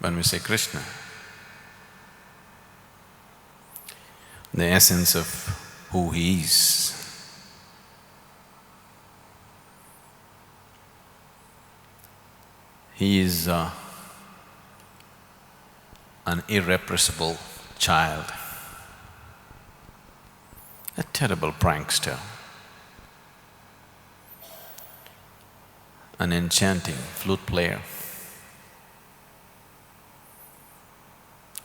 when we say Krishna, the essence of who he is. He is an irrepressible child, a terrible prankster, an enchanting flute player,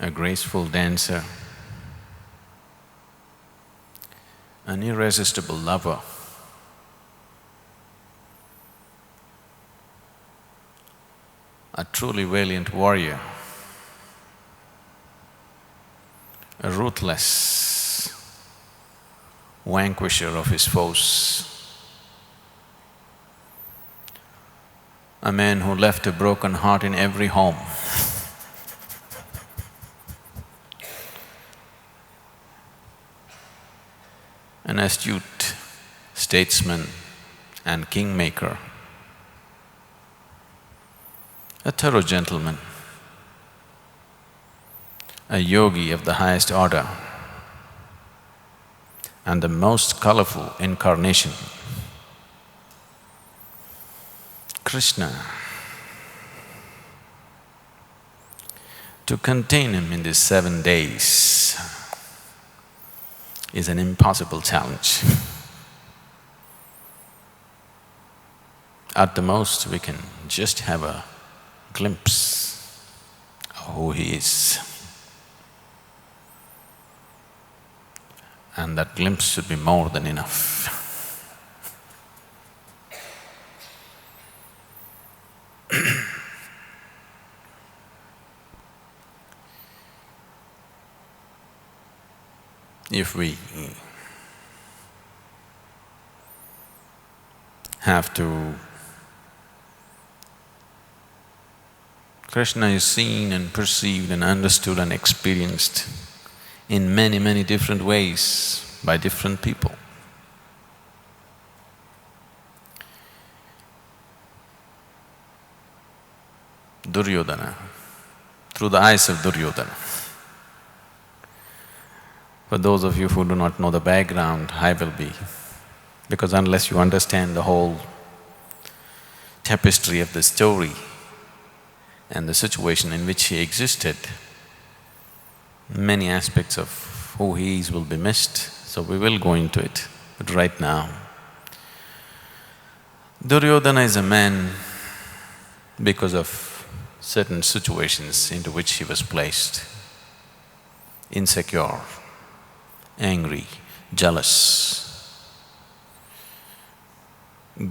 a graceful dancer, an irresistible lover, a truly valiant warrior, a ruthless vanquisher of his foes, a man who left a broken heart in every home. An astute statesman and kingmaker, a thorough gentleman, a yogi of the highest order, and the most colorful incarnation, Krishna. To contain him in these 7 days is an impossible challenge. At the most, we can just have a glimpse of who he is. And that glimpse should be more than enough. If we have to… Krishna is seen and perceived and understood and experienced in many, many different ways by different people. Duryodhana, through the eyes of Duryodhana. For those of you who do not know the background, I will be… because unless you understand the whole tapestry of the story and the situation in which he existed, many aspects of who he is will be missed, so we will go into it. But right now, Duryodhana is a man because of certain situations into which he was placed. Insecure, angry, jealous,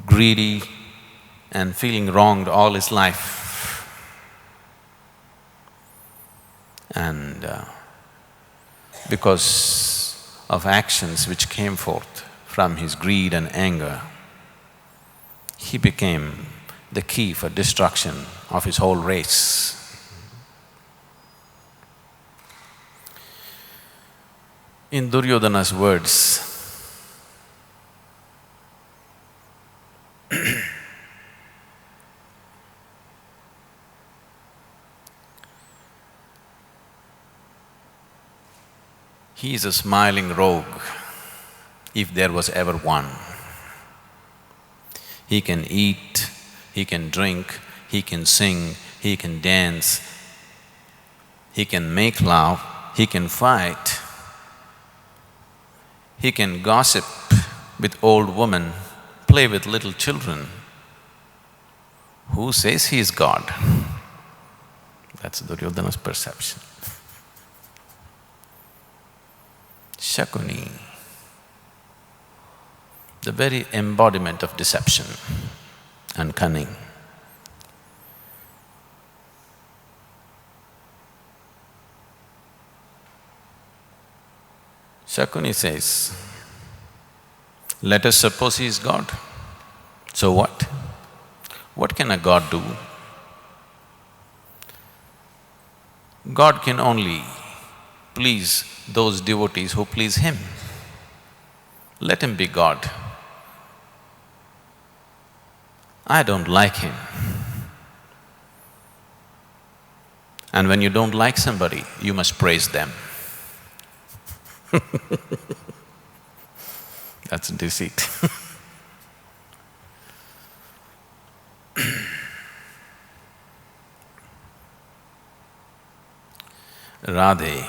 greedy and feeling wronged all his life. And because of actions which came forth from his greed and anger, he became the key for destruction of his whole race. In Duryodhana's words, he is a smiling rogue, if there was ever one. He can eat, he can drink, he can sing, he can dance, he can make love, he can fight, he can gossip with old women, play with little children. Who says he is God? That's Duryodhana's perception. Shakuni, the very embodiment of deception and cunning. Shakuni says, let us suppose he is God. So what? What can a God do? God can only please those devotees who please him. Let him be God. I don't like him. And when you don't like somebody, you must praise them. That's deceit. Radhe,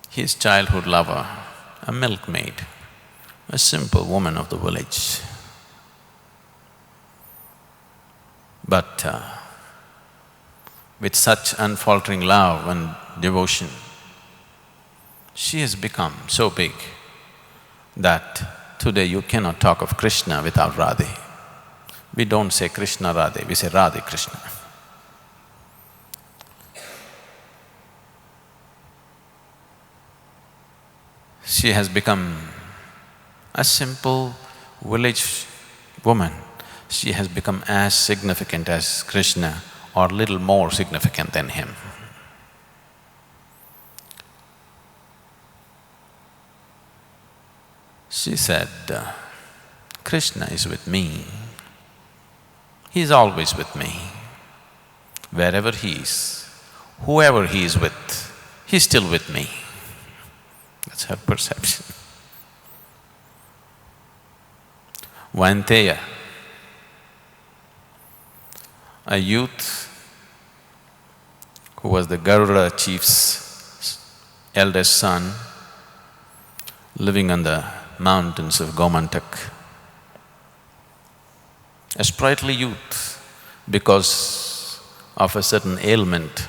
his childhood lover, a milkmaid, a simple woman of the village. But with such unfaltering love and devotion, she has become so big that today you cannot talk of Krishna without Radhe. We don't say Krishna Radhe, we say Radhe Krishna. She has become a simple village woman. She has become as significant as Krishna or little more significant than him. She said, Krishna is with me. He is always with me. Wherever he is, whoever he is with, he's still with me. That's her perception. Vainteya, a youth who was the Garuda chief's eldest son, living on the mountains of Gomantak. A sprightly youth, because of a certain ailment,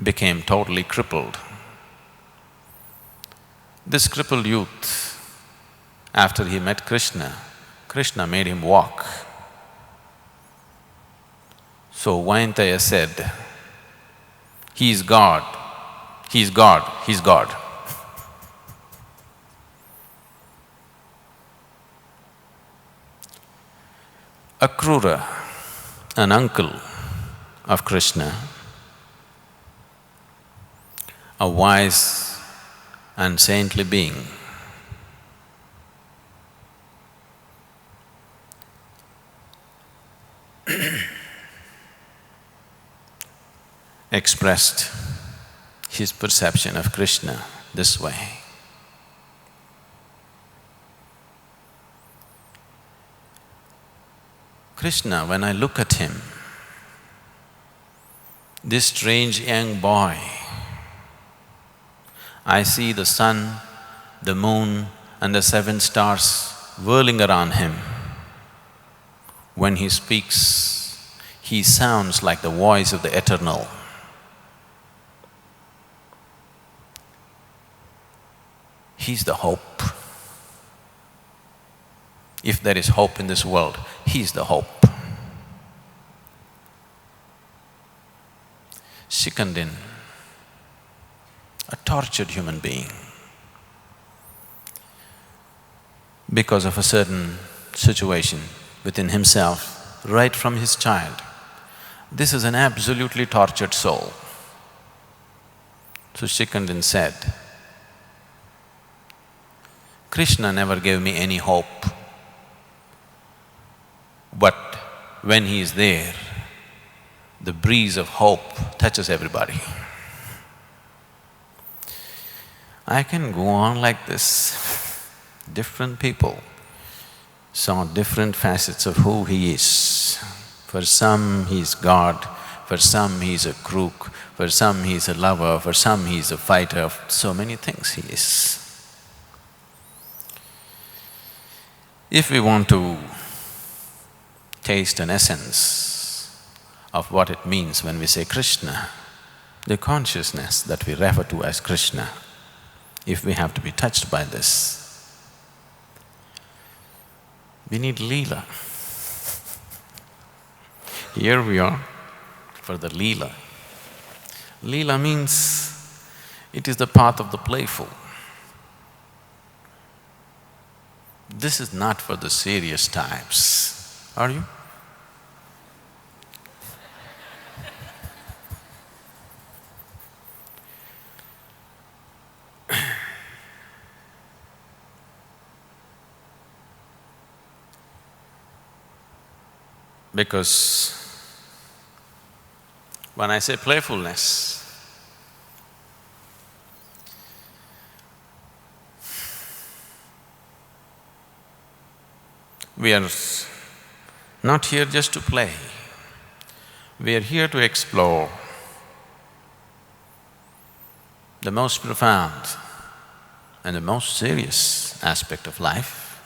became totally crippled. This crippled youth, after he met Krishna, Krishna made him walk. So Vainteya said, he is God, he is God, he is God. Akrura, an uncle of Krishna, a wise and saintly being, expressed his perception of Krishna this way. Krishna, when I look at him, this strange young boy, I see the sun, the moon and the 7 stars whirling around him. When he speaks, he sounds like the voice of the eternal. He's the hope. If there is hope in this world, he's the hope. Shikandin, a tortured human being, because of a certain situation within himself, right from his child. This is an absolutely tortured soul. So Shikandin said, Krishna never gave me any hope, but when he is there, the breeze of hope touches everybody. I can go on like this. Different people saw different facets of who he is. For some, he's God, for some, he's a crook, for some, he's a lover, for some, he's a fighter, so many things he is. If we want to taste an essence of what it means when we say Krishna, the consciousness that we refer to as Krishna, if we have to be touched by this, we need Leela. Here we are for the Leela. Leela means it is the path of the playful. This is not for the serious types, are you? because when I say playfulness, we are not here just to play. We are here to explore the most profound and the most serious aspect of life,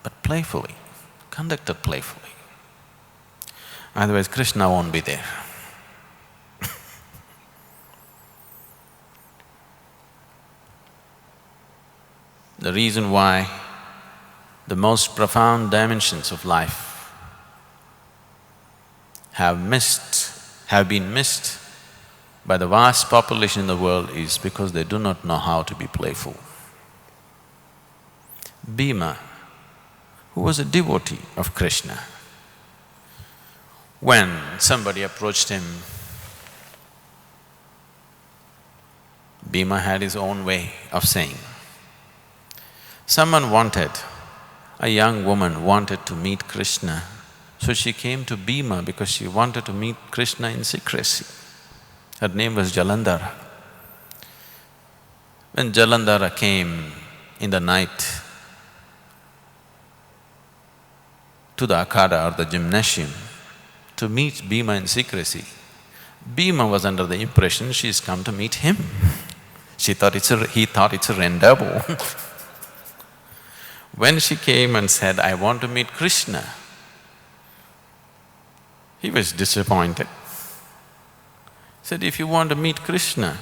but playfully, conducted playfully. Otherwise, Krishna won't be there. The reason why the most profound dimensions of life have been missed by the vast population in the world is because they do not know how to be playful. Bhima, who was a devotee of Krishna, when somebody approached him, Bhima had his own way of saying. A young woman wanted to meet Krishna, so she came to Bhima because she wanted to meet Krishna in secrecy. Her name was Jalandhara. When Jalandhara came in the night to the akhada or the gymnasium to meet Bhima in secrecy, Bhima was under the impression she's come to meet him. He thought it's a rendezvous. When she came and said, "I want to meet Krishna," he was disappointed. He said, "If you want to meet Krishna,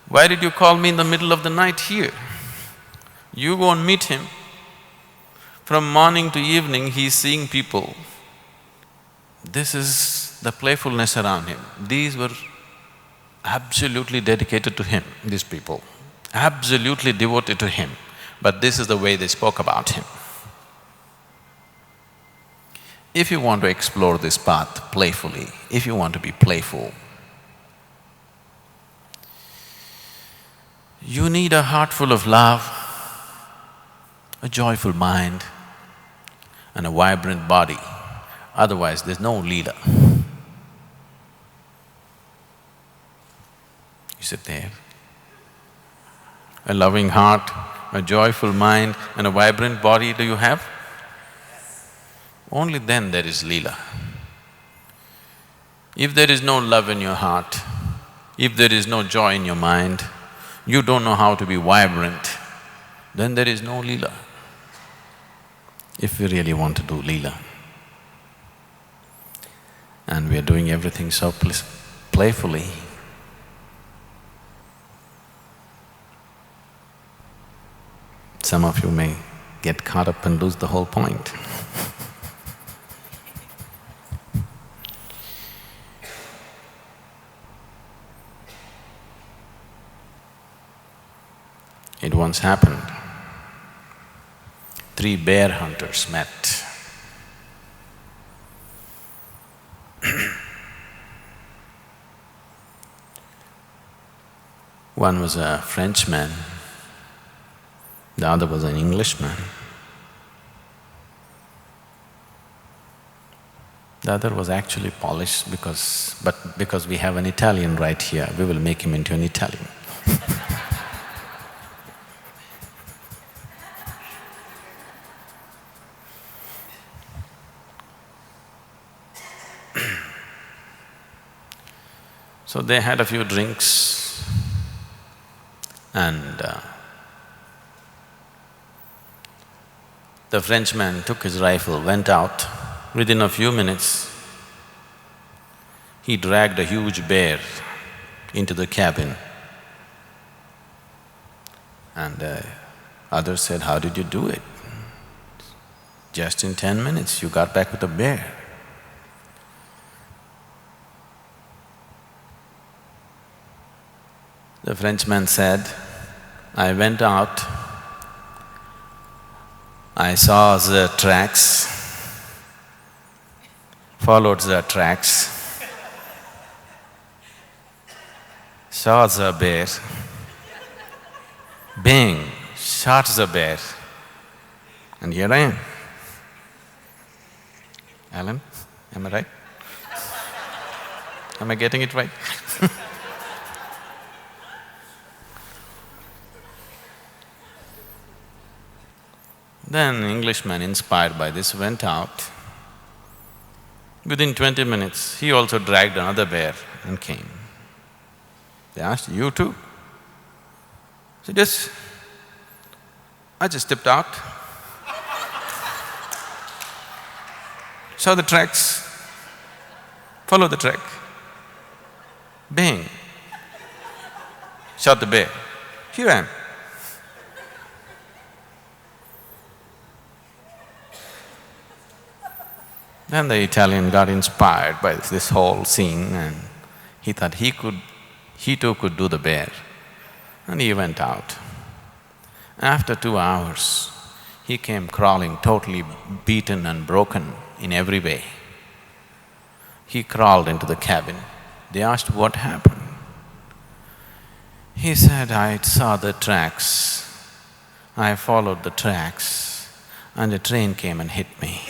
why did you call me in the middle of the night here? You go and meet him. From morning to evening, he's seeing people. This is the playfulness around him. These were absolutely dedicated to him, these people, absolutely devoted to him. But this is the way they spoke about him." If you want to explore this path playfully, if you want to be playful, you need a heart full of love, a joyful mind, and a vibrant body. Otherwise, there's no leela. You sit there, a loving heart, a joyful mind, and a vibrant body do you have? Only then there is leela. If there is no love in your heart, if there is no joy in your mind, you don't know how to be vibrant, then there is no leela. If we really want to do leela, and we are doing everything so playfully, some of you may get caught up and lose the whole point. It once happened, 3 bear hunters met. One was a Frenchman, the other was an Englishman. The other was actually Polish but because we have an Italian right here, we will make him into an Italian. So they had a few drinks and the Frenchman took his rifle, went out. Within a few minutes, he dragged a huge bear into the cabin. And others said, "How did you do it? Just in 10 minutes, you got back with a bear." The Frenchman said, "I went out, I saw the tracks, followed the tracks, saw the bear, bang, shot the bear, and here I am." Alan, Am I right? Am I getting it right? Then Englishman, inspired by this, went out. Within 20 minutes, he also dragged another bear and came. They asked, "You too?" He said, "Yes, I just stepped out, saw the tracks, follow the track, bang, shot the bear, here I am." Then the Italian got inspired by this whole scene and he thought he too could do the bear, and he went out. After 2 hours, he came crawling, totally beaten and broken in every way. He crawled into the cabin. They asked what happened. He said, "I saw the tracks, I followed the tracks, and a train came and hit me."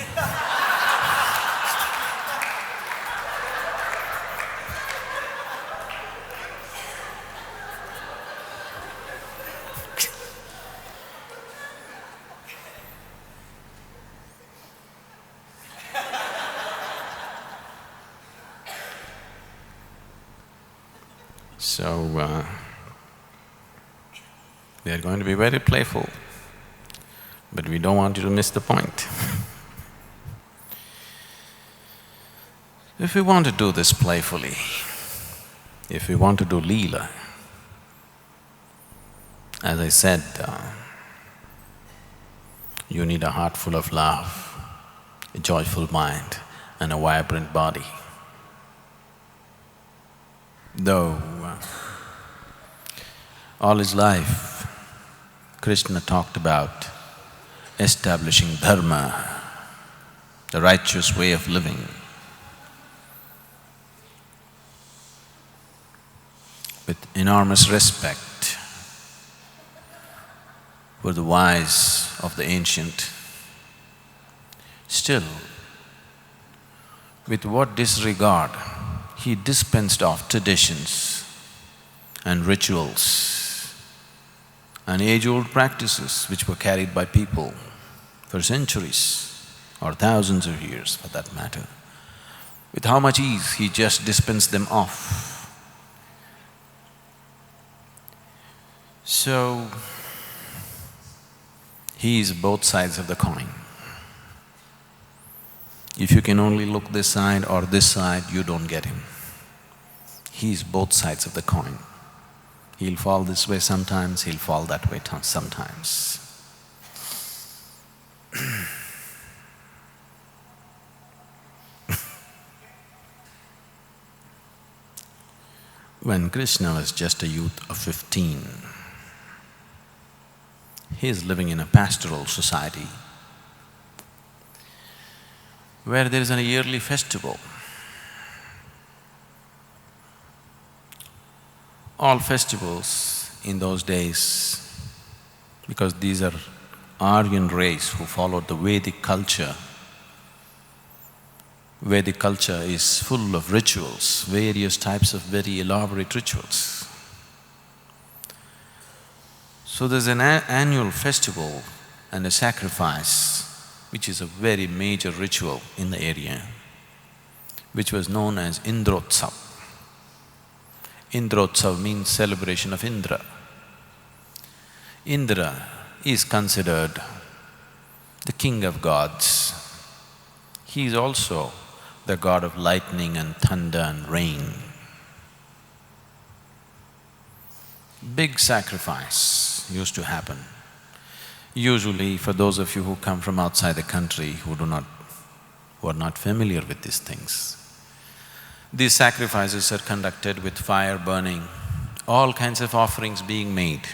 So, we are going to be very playful, but we don't want you to miss the point. If we want to do this playfully, if we want to do Leela, as I said, you need a heart full of love, a joyful mind and a vibrant body. Though all his life, Krishna talked about establishing dharma, the righteous way of living, with enormous respect for the wise of the ancient. Still, with what disregard he dispensed of traditions and rituals and age-old practices which were carried by people for centuries or thousands of years for that matter. With how much ease he just dispensed them off. So, he is both sides of the coin. If you can only look this side or this side, you don't get him. He is both sides of the coin. He'll fall this way sometimes, he'll fall that way sometimes. When Krishna was just a youth of 15, he is living in a pastoral society where there is a yearly festival. All festivals in those days, because these are Aryan race who followed the Vedic culture. Vedic culture is full of rituals, various types of very elaborate rituals. So there's an annual festival and a sacrifice, which is a very major ritual in the area, which was known as Indrotsav. Indrotsav means celebration of Indra. Indra is considered the king of gods. He is also the god of lightning and thunder and rain. Big sacrifice used to happen. Usually, for those of you who come from outside the country who are not familiar with these things, these sacrifices are conducted with fire burning, all kinds of offerings being made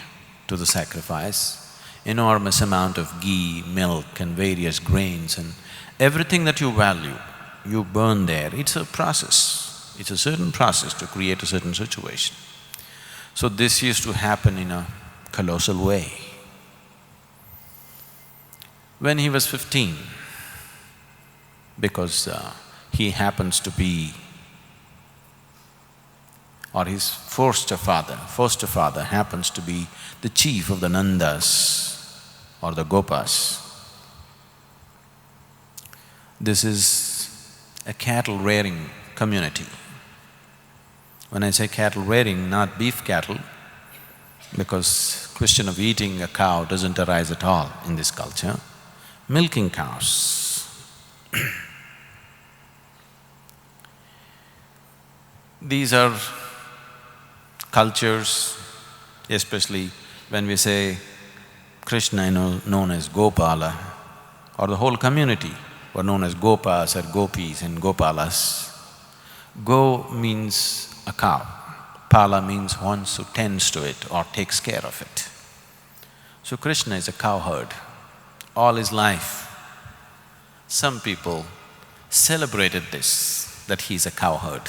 to the sacrifice, enormous amount of ghee, milk and various grains and everything that you value, you burn there. It's a process, it's a certain process to create a certain situation. So this used to happen in a colossal way. When he was 15, because he happens to be, or his foster father happens to be the chief of the Nandas or the Gopas. This is a cattle rearing community. When I say cattle rearing, not beef cattle, because question of eating a cow doesn't arise at all in this culture. Milking cows. These are cultures, especially when we say Krishna known as Gopala, or the whole community were known as Gopas or Gopis and Gopalas. Go means a cow, Pala means one who tends to it or takes care of it. So Krishna is a cowherd all his life. Some people celebrated this, that he's a cowherd.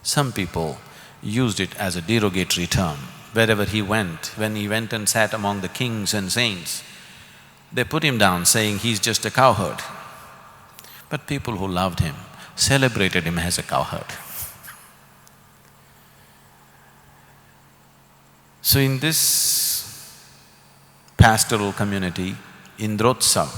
Some people used it as a derogatory term. Wherever he went, when he went and sat among the kings and saints, they put him down saying he's just a cowherd. But people who loved him celebrated him as a cowherd. So in this pastoral community, Indrotsav,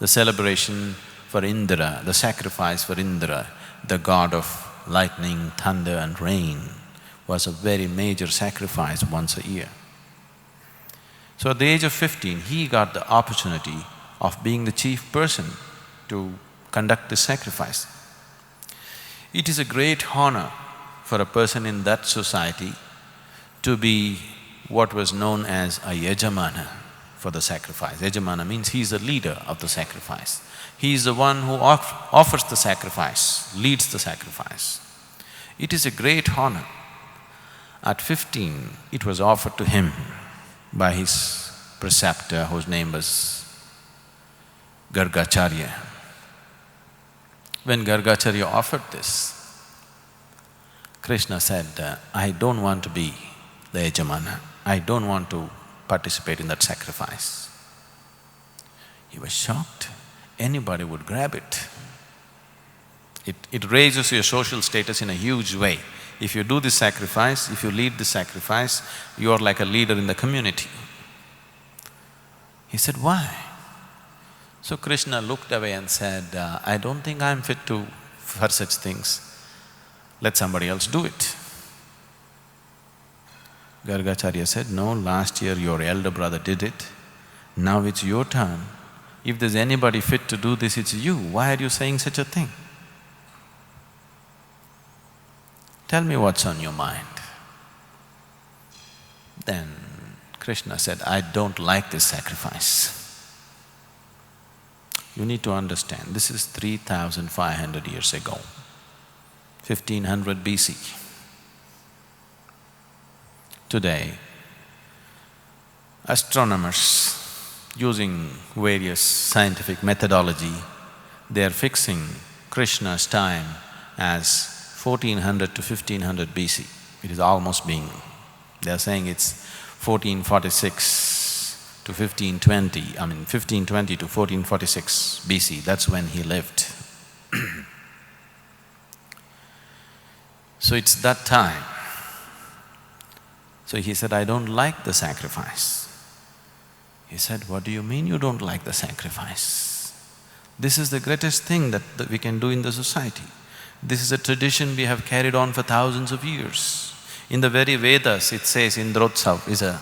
the celebration for Indra, the sacrifice for Indra, the god of lightning, thunder and rain, was a very major sacrifice once a year. So at the age of 15, he got the opportunity of being the chief person to conduct this sacrifice. It is a great honor for a person in that society to be what was known as a yajamana for the sacrifice. Yajamana means he is the leader of the sacrifice. He is the one who offers the sacrifice, leads the sacrifice. It is a great honor. At 15, it was offered to him by his preceptor, whose name was Gargacharya. When Gargacharya offered this, Krishna said, I don't want to be the yajamana, I don't want to participate in that sacrifice. He was shocked. Anybody would grab it. It raises your social status in a huge way. If you do this sacrifice, if you lead this sacrifice, you are like a leader in the community. He said, why? So Krishna looked away and said, I don't think I'm fit for such things. Let somebody else do it. Gargacharya said, no, last year your elder brother did it, now it's your turn. If there's anybody fit to do this, it's you. Why are you saying such a thing? Tell me what's on your mind. Then Krishna said, I don't like this sacrifice. You need to understand, this is 3,500 years ago, 1500 BC. Today, astronomers, using various scientific methodology, they are fixing Krishna's time as 1400 to 1500 BC. It is almost being… they are saying it's 1446 to 1520, 1520 to 1446 BC, that's when he lived. So it's that time. So he said, I don't like the sacrifice. He said, what do you mean you don't like the sacrifice? This is the greatest thing that we can do in the society. This is a tradition we have carried on for thousands of years. In the very Vedas, it says Indrotsav is a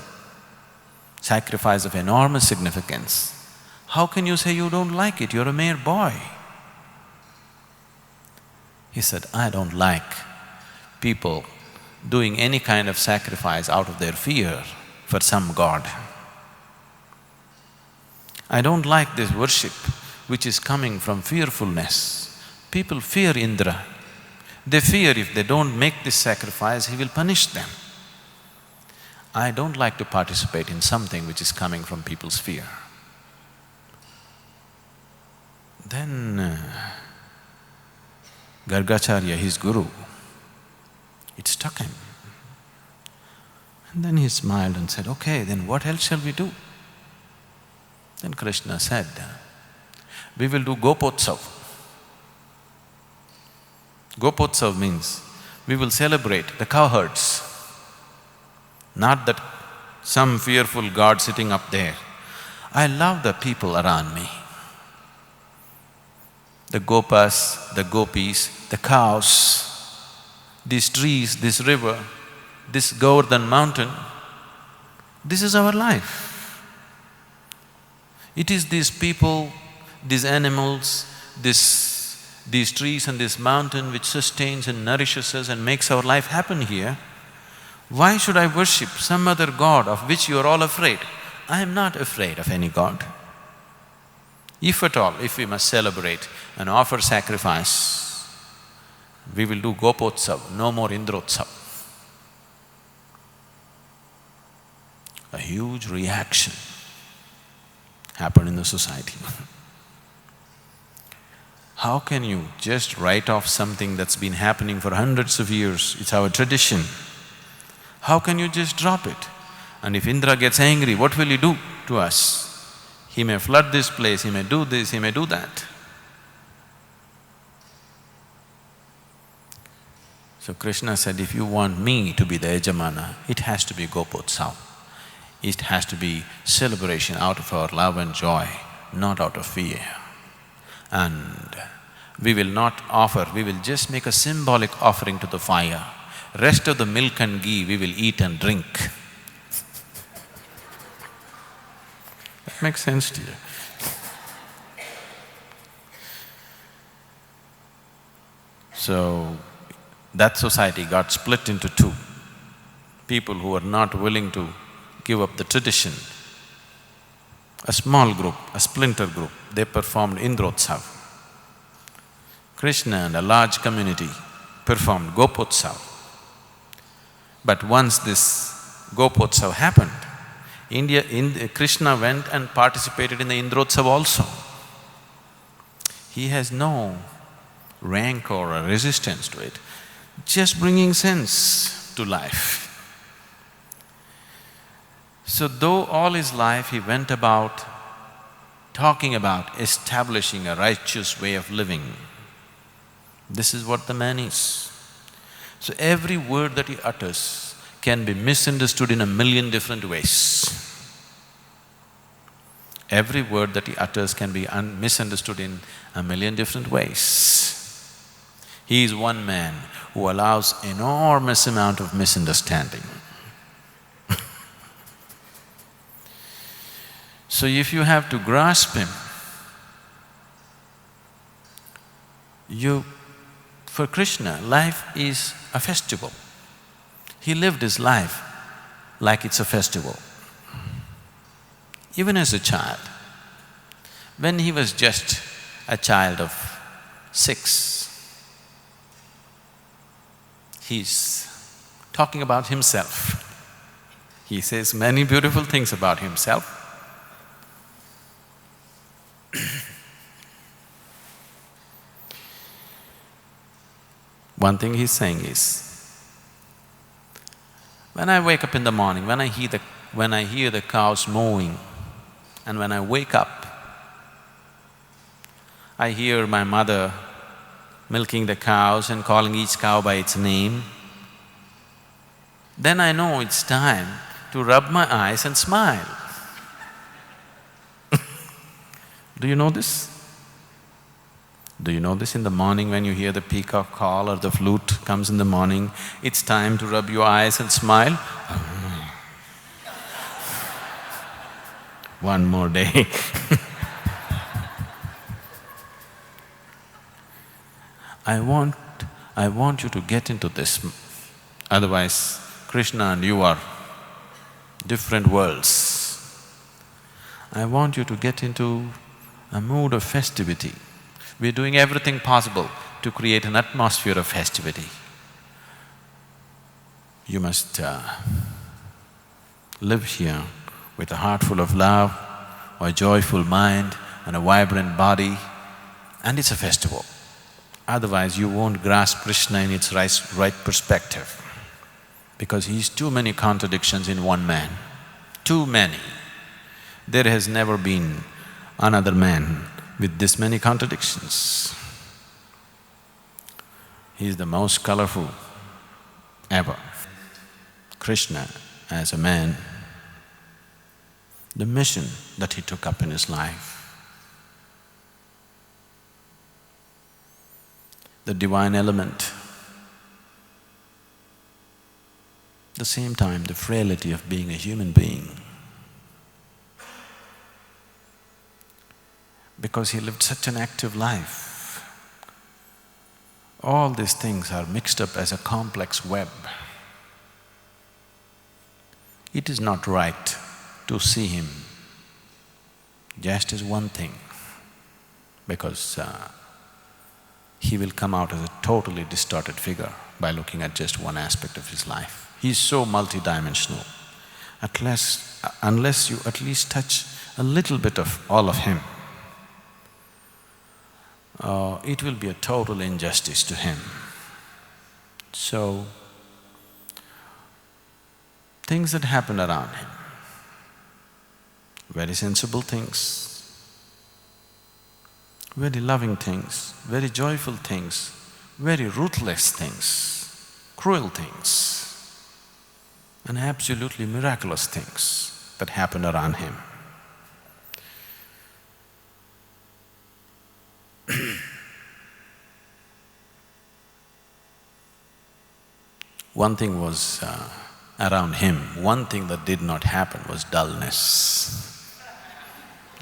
sacrifice of enormous significance. How can you say you don't like it? You're a mere boy. He said, I don't like people doing any kind of sacrifice out of their fear for some god. I don't like this worship which is coming from fearfulness. People fear Indra. They fear if they don't make this sacrifice, he will punish them. I don't like to participate in something which is coming from people's fear. Then Gargacharya, his guru, it struck him. And then he smiled and said, okay, then what else shall we do? Then Krishna said, we will do Gopotsav. Gopotsav means we will celebrate the cowherds, not that some fearful god sitting up there. I love the people around me. The gopas, the gopis, the cows, these trees, this river, this Govardhan mountain, this is our life. It is these people, these animals, these trees and this mountain which sustains and nourishes us and makes our life happen here. Why should I worship some other god of which you are all afraid? I am not afraid of any god. If at all, if we must celebrate and offer sacrifice, we will do Gopotsav, no more Indrotsav. A huge reaction happened in the society. How can you just write off something that's been happening for hundreds of years? It's our tradition. How can you just drop it? And if Indra gets angry, what will he do to us? He may flood this place, he may do this, he may do that. So Krishna said, if you want me to be the Yajamana, it has to be Gopotsav. It has to be celebration out of our love and joy, not out of fear. And we will not offer, we will just make a symbolic offering to the fire. Rest of the milk and ghee we will eat and drink. That makes sense to you? So, that society got split into two. People who were not willing to give up the tradition. A small group, a splinter group, they performed Indrotsav. Krishna and a large community performed Gopotsav. But once this Gopotsav happened, Krishna went and participated in the Indrotsav also. He has no rank or a resistance to it, just bringing sense to life. So though all his life he went about talking about establishing a righteous way of living, this is what the man is. So every word that he utters can be misunderstood in a million different ways. Every word that he utters can be misunderstood in a million different ways. He is one man who allows enormous amount of misunderstanding. So if you have to grasp him, for Krishna, life is a festival. He lived his life like it's a festival. Even as a child, when he was just a child of 6, he's talking about himself. He says many beautiful things about himself. One thing he's saying is, when I wake up in the morning, when I hear the cows mooing, and when I wake up, I hear my mother milking the cows and calling each cow by its name, then I know it's time to rub my eyes and smile. Do you know this? Do you know this? In the morning when you hear the peacock call or the flute comes in the morning, it's time to rub your eyes and smile. One more day. I want you to get into this, otherwise Krishna and you are different worlds. I want you to get into a mood of festivity. We're doing everything possible to create an atmosphere of festivity. You must live here with a heart full of love, a joyful mind and a vibrant body, and it's a festival. Otherwise you won't grasp Krishna in its right perspective, because he's too many contradictions in one man, too many. There has never been another man with this many contradictions. He's the most colorful ever. Krishna, as a man, the mission that he took up in his life, the divine element, at the same time the frailty of being a human being. Because he lived such an active life, all these things are mixed up as a complex web. It is not right to see him just as one thing, because he will come out as a totally distorted figure by looking at just one aspect of his life. He's so multidimensional. Unless you at least touch a little bit of all of him, it will be a total injustice to him. So, things that happen around him, very sensible things, very loving things, very joyful things, very ruthless things, cruel things, and absolutely miraculous things that happen around him. One thing was around him, one thing that did not happen was dullness.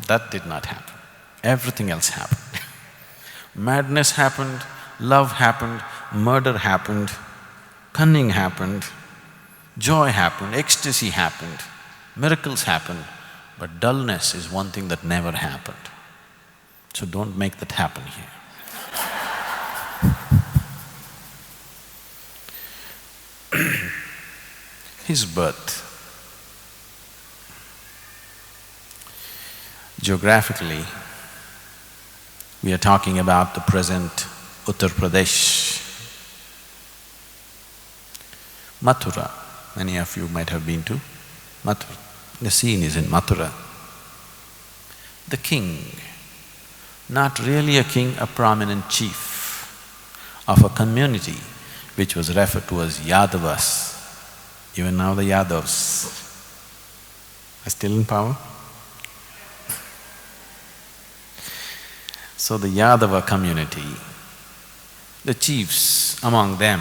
That did not happen. Everything else happened. Madness happened, love happened, murder happened, cunning happened, joy happened, ecstasy happened, miracles happened, but dullness is one thing that never happened. So don't make that happen here. His birth. Geographically, we are talking about the present Uttar Pradesh. Mathura, many of you might have been to Mathura. The scene is in Mathura. The king, not really a king, a prominent chief of a community which was referred to as Yadavas. Even now the Yadavs are still in power. So the Yadava community, the chiefs among them,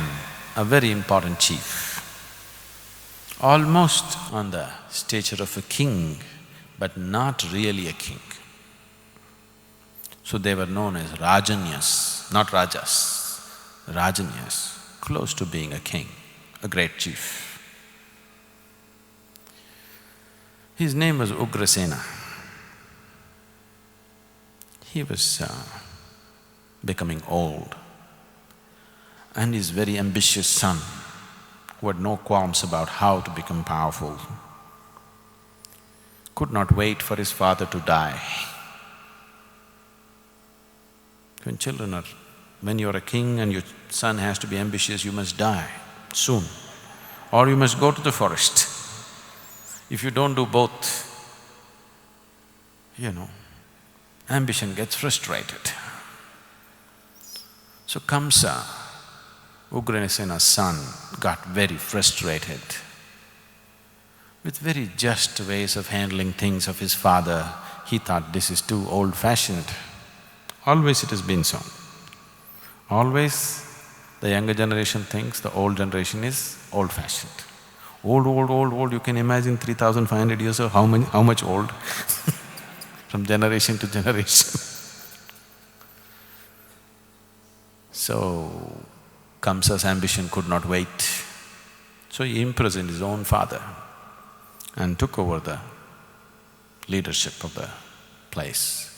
a very important chief, almost on the stature of a king, but not really a king. So they were known as Rajanyas, not Rajas, Rajanyas, close to being a king, a great chief. His name was Ugrasena. He was becoming old, and his very ambitious son, who had no qualms about how to become powerful, could not wait for his father to die. When you're a king and your son has to be ambitious, you must die soon, or you must go to the forest. If you don't do both, ambition gets frustrated. So Kamsa, Ugrasena's son, got very frustrated with very just ways of handling things of his father. He thought this is too old-fashioned. Always it has been so. Always the younger generation thinks the old generation is old-fashioned. Old, you can imagine 3,500 years of how much old? From generation to generation. So, Kamsa's ambition could not wait. So he imprisoned his own father and took over the leadership of the place.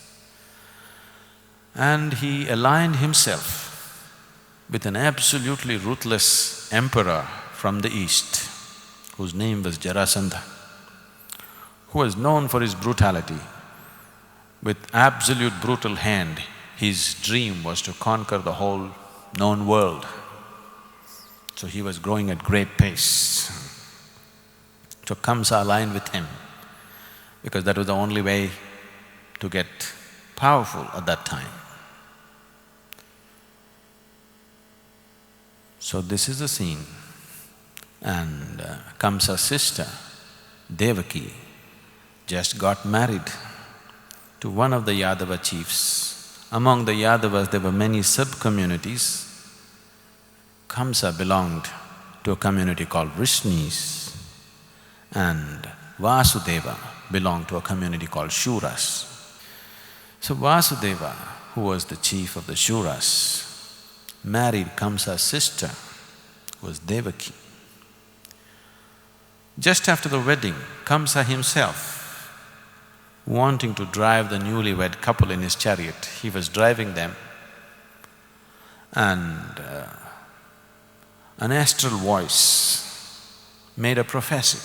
And he aligned himself with an absolutely ruthless emperor from the east, whose name was Jarasandha, who was known for his brutality. With absolute brutal hand, his dream was to conquer the whole known world. So he was growing at great pace. So Kamsa aligned with him, because that was the only way to get powerful at that time. So this is the scene. And Kamsa's sister, Devaki, just got married to one of the Yadava chiefs. Among the Yadavas, there were many sub-communities. Kamsa belonged to a community called Vrishnis, and Vasudeva belonged to a community called Shuras. So Vasudeva, who was the chief of the Shuras, married Kamsa's sister, who was Devaki. Just after the wedding, Kamsa himself, wanting to drive the newlywed couple in his chariot, he was driving them, and an astral voice made a prophecy.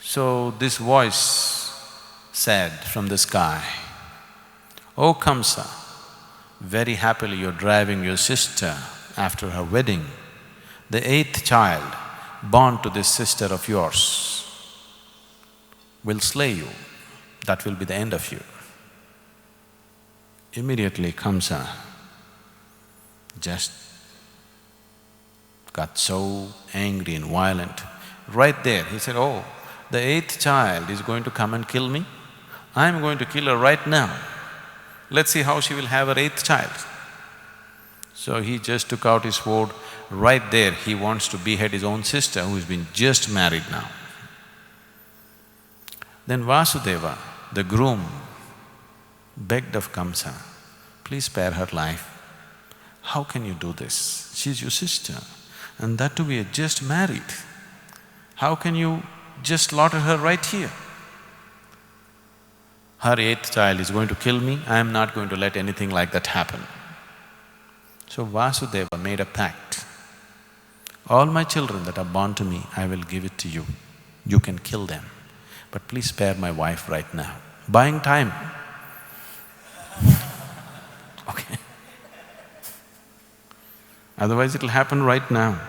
So this voice said from the sky, "O Kamsa, very happily you're driving your sister after her wedding. The eighth child born to this sister of yours will slay you. That will be the end of you." Immediately Kamsa just got so angry and violent. Right there, he said, "Oh, the eighth child is going to come and kill me? I'm going to kill her right now. Let's see how she will have her eighth child." So he just took out his sword. Right there, he wants to behead his own sister who's been just married now. Then Vasudeva, the groom, begged of Kamsa, "Please spare her life. How can you do this? She's your sister, and that too we are just married. How can you just slaughter her right here? Her eighth child is going to kill me, I am not going to let anything like that happen." So Vasudeva made a pact. "All my children that are born to me, I will give it to you. You can kill them, but please spare my wife right now." Buying time. Okay. Otherwise it'll happen right now.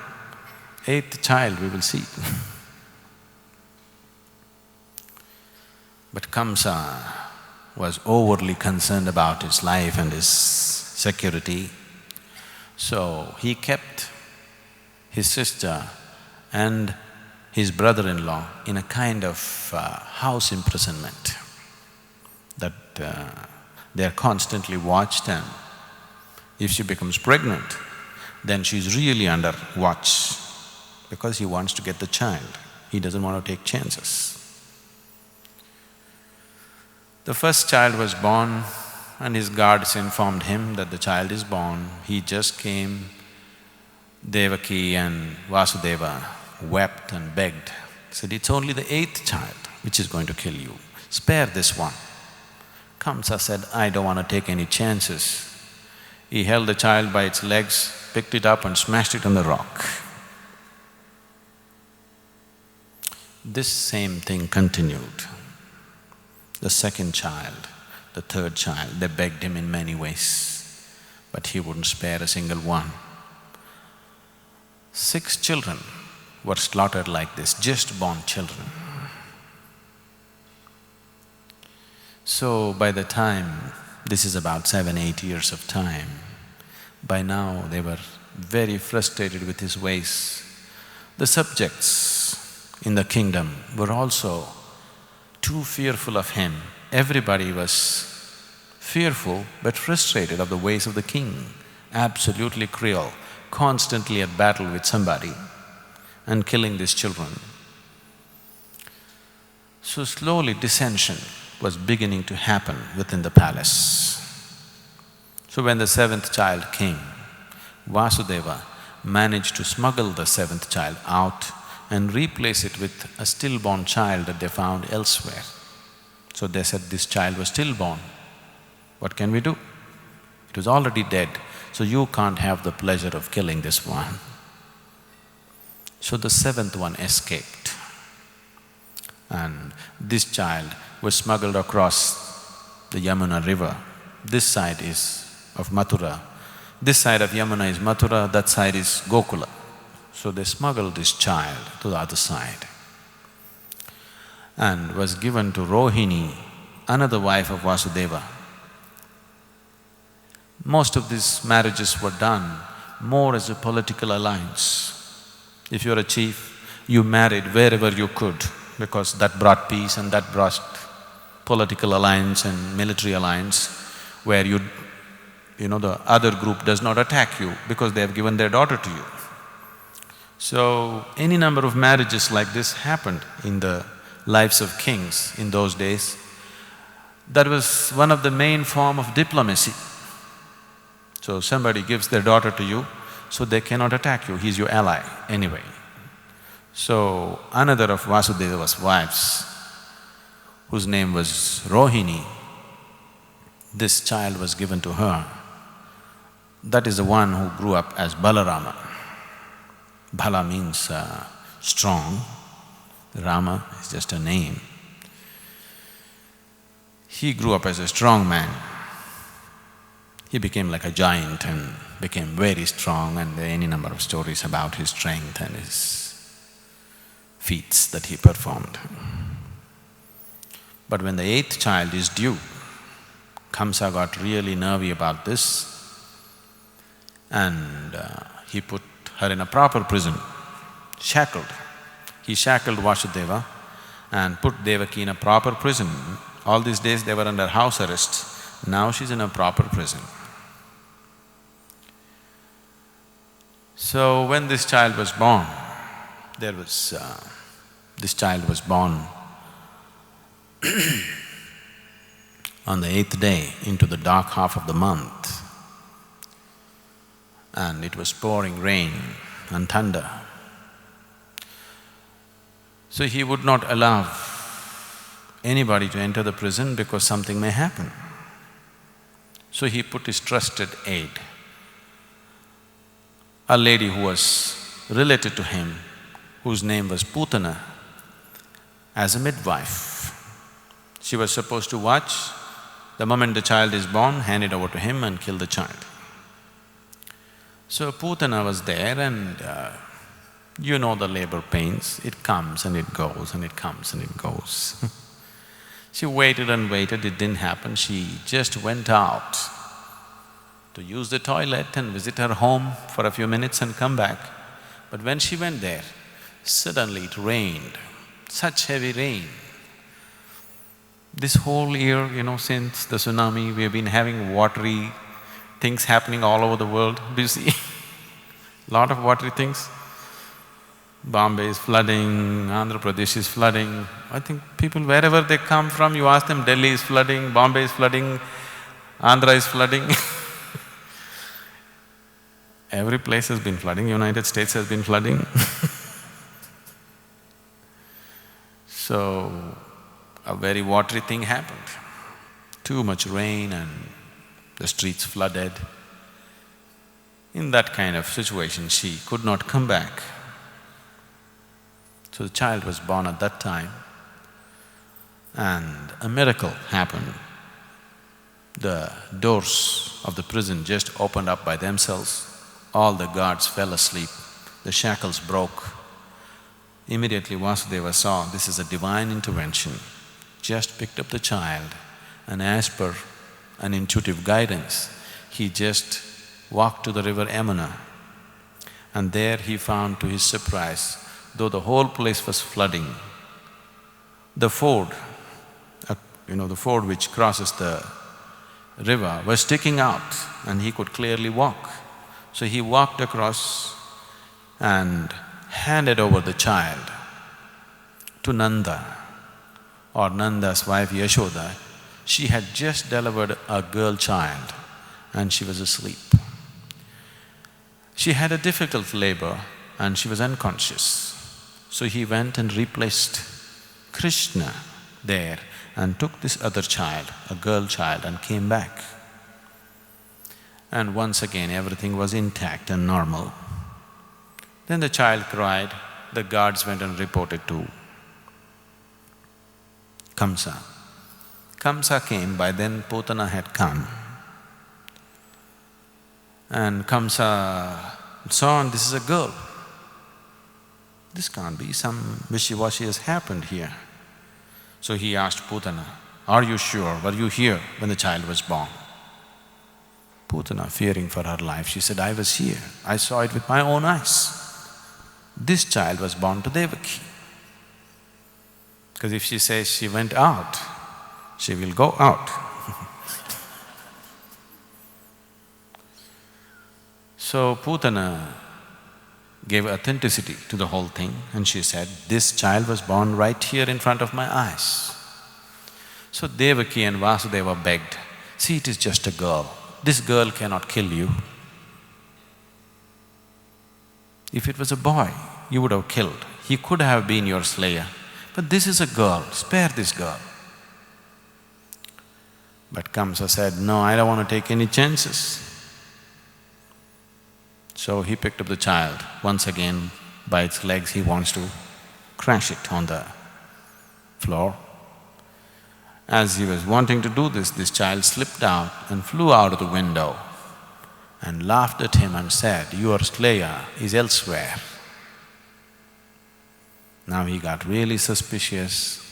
Eighth child, we will see. But Kamsa was overly concerned about his life and his security. So he kept his sister and his brother-in-law in a kind of house imprisonment, that they are constantly watched, and if she becomes pregnant, then she's really under watch because he wants to get the child. He doesn't want to take chances. The first child was born and his guards informed him that the child is born. He just came. Devaki and Vasudeva wept and begged, said, "It's only the eighth child which is going to kill you. Spare this one." Kamsa said, "I don't want to take any chances." He held the child by its legs, picked it up and smashed it on the rock. This same thing continued. The second child, the third child, they begged him in many ways, but he wouldn't spare a single one. 6 children were slaughtered like this, just born children. So by the time, this is about 7-8 years of time, by now they were very frustrated with his ways. The subjects in the kingdom were also too fearful of him. Everybody was fearful but frustrated of the ways of the king, absolutely cruel, constantly at battle with somebody and killing these children. So slowly dissension was beginning to happen within the palace. So when the 7th child came, Vasudeva managed to smuggle the 7th child out and replace it with a stillborn child that they found elsewhere. So they said, "This child was stillborn. What can we do? It was already dead, so you can't have the pleasure of killing this one." So the 7th one escaped, and this child was smuggled across the Yamuna river. This side is of Mathura. This side of Yamuna is Mathura, that side is Gokula. So they smuggled this child to the other side and was given to Rohini, another wife of Vasudeva. Most of these marriages were done more as a political alliance. If you're a chief, you married wherever you could because that brought peace and that brought political alliance and military alliance where the other group does not attack you because they have given their daughter to you. So, any number of marriages like this happened in the lives of kings in those days. That was one of the main form of diplomacy. So somebody gives their daughter to you, so they cannot attack you, he's your ally anyway. So another of Vasudeva's wives, whose name was Rohini, this child was given to her. That is the one who grew up as Balarama. Bala means strong, Rama is just a name. He grew up as a strong man. He became like a giant and became very strong, and there are any number of stories about his strength and his feats that he performed. But when the eighth child is due, Kamsa got really nervy about this and he put her in a proper prison, shackled. He shackled Vasudeva and put Devaki in a proper prison. All these days they were under house arrest, now she's in a proper prison. So when this child was born, this child was born on the eighth day into the dark half of the month, and it was pouring rain and thunder. So he would not allow anybody to enter the prison because something may happen. So he put his trusted aide, a lady who was related to him, whose name was Putana, as a midwife. She was supposed to watch, the moment the child is born, hand it over to him and kill the child. So Putana was there and you know the labor pains, it comes and it goes and it comes and it goes. She waited and waited, it didn't happen. She just went out to use the toilet and visit her home for a few minutes and come back. But when she went there, suddenly it rained, such heavy rain. This whole year, since the tsunami, we have been having watery things happening all over the world. Do you see? Lot of watery things. Bombay is flooding, Andhra Pradesh is flooding. I think people wherever they come from, you ask them, Delhi is flooding, Bombay is flooding, Andhra is flooding. Every place has been flooding, United States has been flooding. So, a very watery thing happened. Too much rain and the streets flooded. In that kind of situation, she could not come back. So the child was born at that time and a miracle happened. The doors of the prison just opened up by themselves. All the guards fell asleep, the shackles broke. Immediately Vasudeva saw this is a divine intervention, just picked up the child and as per an intuitive guidance, he just walked to the river Yamuna and there he found to his surprise, though the whole place was flooding, the ford, the ford which crosses the river was sticking out and he could clearly walk. So he walked across and handed over the child to Nanda or Nanda's wife Yashoda. She had just delivered a girl child and she was asleep. She had a difficult labor and she was unconscious. So he went and replaced Krishna there and took this other child, a girl child, and came back. And once again everything was intact and normal. Then the child cried, the guards went and reported to Kamsa. Kamsa came, by then Putana had come. And Kamsa saw, and this is a girl. This can't be, some wishy-washy has happened here. So he asked Putana, are you sure, were you here when the child was born? Putana, fearing for her life, she said, I was here, I saw it with my own eyes. This child was born to Devaki. Because if she says she went out, she will go out. So Putana gave authenticity to the whole thing and she said, this child was born right here in front of my eyes. So Devaki and Vasudeva begged, see, it is just a girl. This girl cannot kill you. If it was a boy, you would have killed. He could have been your slayer. But this is a girl, spare this girl. But Kamsa said, no, I don't want to take any chances. So he picked up the child. Once again, by its legs, he wants to crash it on the floor. As he was wanting to do this child slipped out and flew out of the window and laughed at him and said, your slayer is elsewhere. Now he got really suspicious.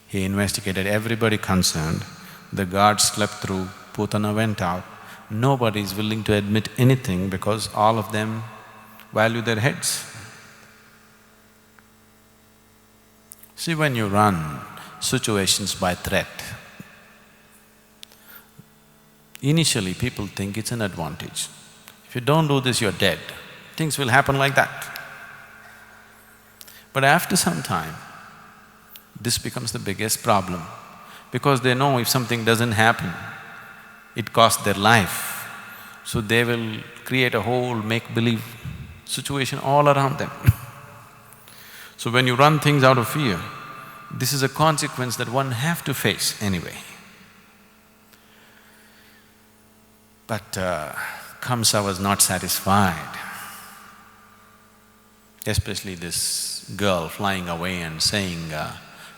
He investigated everybody concerned. The guards slept through, Putana went out. Nobody is willing to admit anything because all of them value their heads. See, when you run situations by threat, initially people think it's an advantage. If you don't do this, you're dead. Things will happen like that. But after some time, this becomes the biggest problem because they know if something doesn't happen, it costs their life. So they will create a whole make-believe situation all around them. So when you run things out of fear, this is a consequence that one have to face anyway. But Kamsa was not satisfied, especially this girl flying away and saying,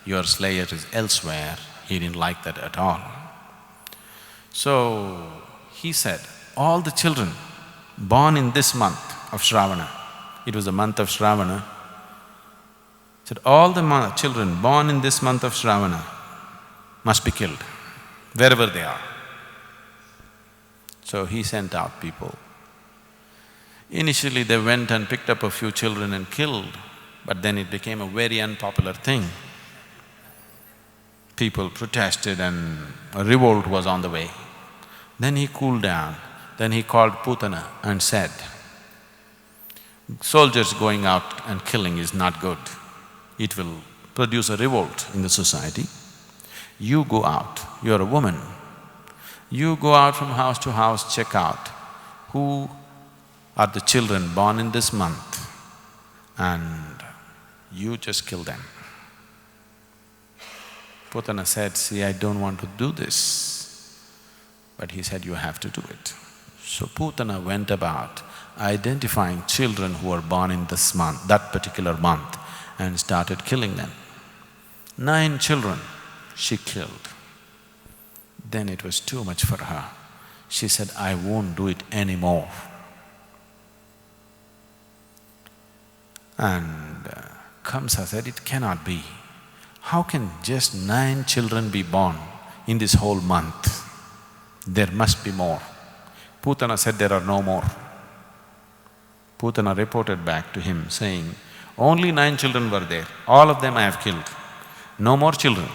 your slayer is elsewhere. He didn't like that at all. So he said, all the children born in this month of Shravana, it was the month of Shravana, said all the children born in this month of Shravana must be killed, wherever they are. So he sent out people. Initially they went and picked up a few children and killed, but then it became a very unpopular thing. People protested and a revolt was on the way. Then he cooled down, then he called Putana and said, soldiers going out and killing is not good. It will produce a revolt in the society. You go out, you're a woman. You go out from house to house, check out who are the children born in this month and you just kill them. Putana said, see, I don't want to do this. But he said, you have to do it. So Putana went about identifying children who were born in this month, that particular month, and started killing them. 9 children she killed. Then it was too much for her. She said, I won't do it anymore. And Kamsa said, it cannot be. How can just 9 children be born in this whole month? There must be more. Putana said, there are no more. Putana reported back to him saying, only 9 children were there, all of them I have killed. No more children,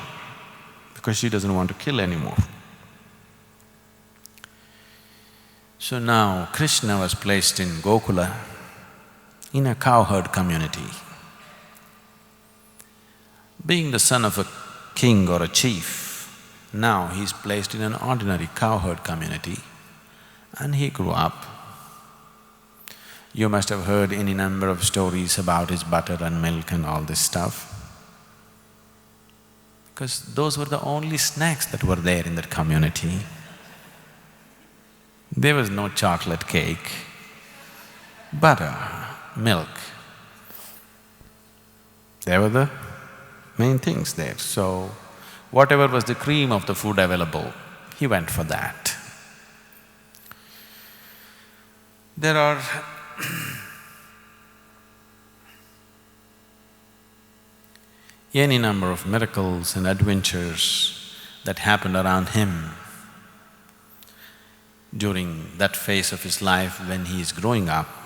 because she doesn't want to kill anymore. So now Krishna was placed in Gokula in a cowherd community. Being the son of a king or a chief, now he's placed in an ordinary cowherd community and he grew up. You must have heard any number of stories about his butter and milk and all this stuff, because those were the only snacks that were there in that community. There was no chocolate cake, butter, milk. They were the main things there. So, whatever was the cream of the food available, he went for that. There are any number of miracles and adventures that happened around him. during that phase of his life when he is growing up,